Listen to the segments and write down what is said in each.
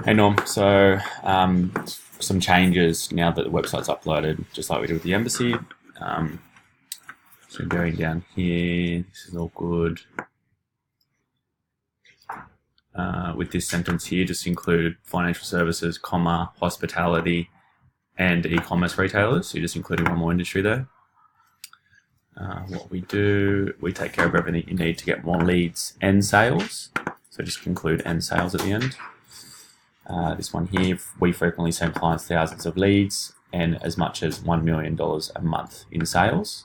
Hey Norm, so some changes now that the website's uploaded, just like we did with the embassy. So going down here, this is all good. With this sentence here, just include financial services, comma, hospitality, and e-commerce retailers. So you're just including one more industry there. What we do, we take care of everything you need to get more leads and sales. So just include and sales at the end. This one here, we frequently send clients thousands of leads and as much as $1 million a month in sales.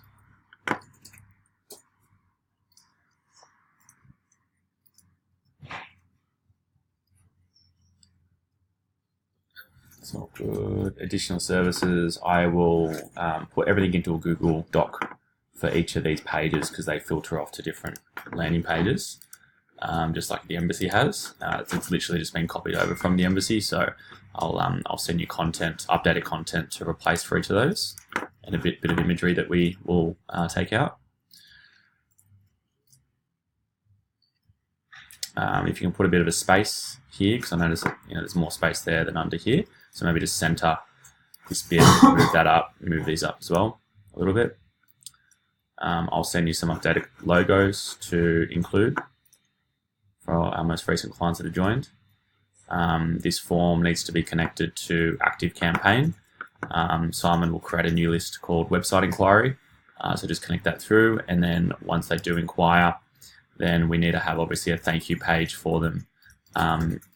It's all good. Additional services, I will put everything into a Google Doc for each of these pages because they filter off to different landing pages. Just like the embassy has. It's literally just been copied over from the embassy, so I'll send you content, updated content to replace for each of those, and a bit of imagery that we will take out. If you can put a bit of a space here, because I notice there's more space there than under here, so maybe just center this bit, move that up, move these up as well a little bit. I'll send you some updated logos to include for our most recent clients that have joined. This form needs to be connected to ActiveCampaign. Simon will create a new list called Website Inquiry. So just connect that through, and then once they do inquire, then we need to have obviously a thank you page for them.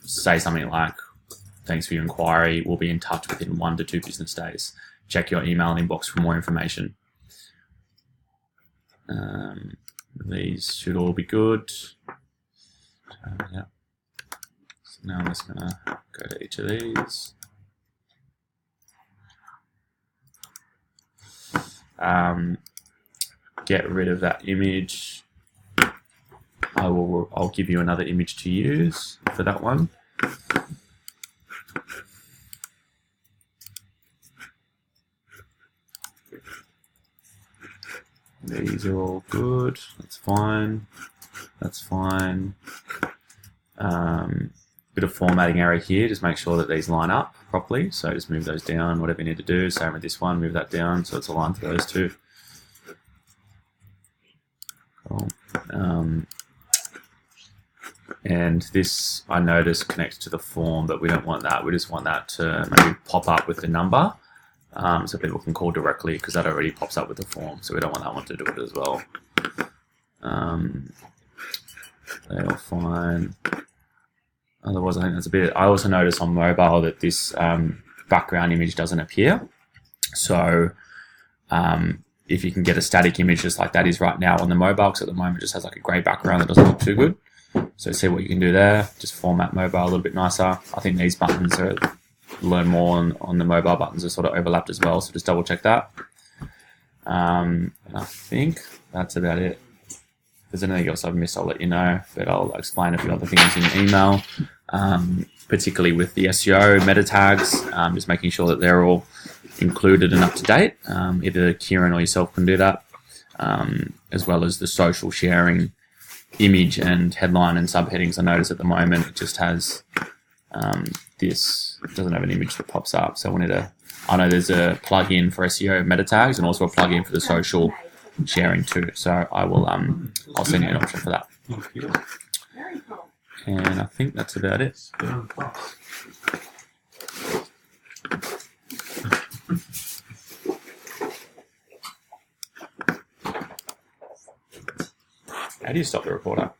Say something like, thanks for your inquiry, we'll be in touch within 1 to 2 business days. Check your email inbox for more information. These should all be good. Yeah. So now I'm just going to go to each of these. Get rid of that image. I'll give you another image to use for that one. These are all good. That's fine. That's fine. Bit of formatting error here. Just make sure that these line up properly. So just move those down, whatever you need to do. Same with this one, move that down so it's aligned to those two. Cool. And this, I noticed, connects to the form, but we don't want that. We just want that to maybe pop up with the number. So people can call directly because that already pops up with the form. So we don't want that one to do it as well. They're all fine. Otherwise, I think that's a bit. I also noticed on mobile that this background image doesn't appear. So if you can get a static image just like that is right now on the mobile, because at the moment it just has like a grey background that doesn't look too good. So see what you can do there. Just format mobile a little bit nicer. I think these buttons are learn more on the mobile buttons are sort of overlapped as well. So just double check that. And I think that's about it. If there's anything else I've missed, I'll let you know, but I'll explain a few other things in the email, particularly with the SEO meta tags, just making sure that they're all included and up to date. Either Kieran or yourself can do that, as well as the social sharing image and headline and subheadings. I notice at the moment it just has this, it doesn't have an image that pops up. So I know there's a plugin for SEO meta tags and also a plugin for the social sharing too. So I'll send you an option for that. And I think that's about it. How do you stop the recorder?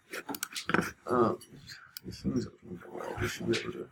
As soon as I should be able to.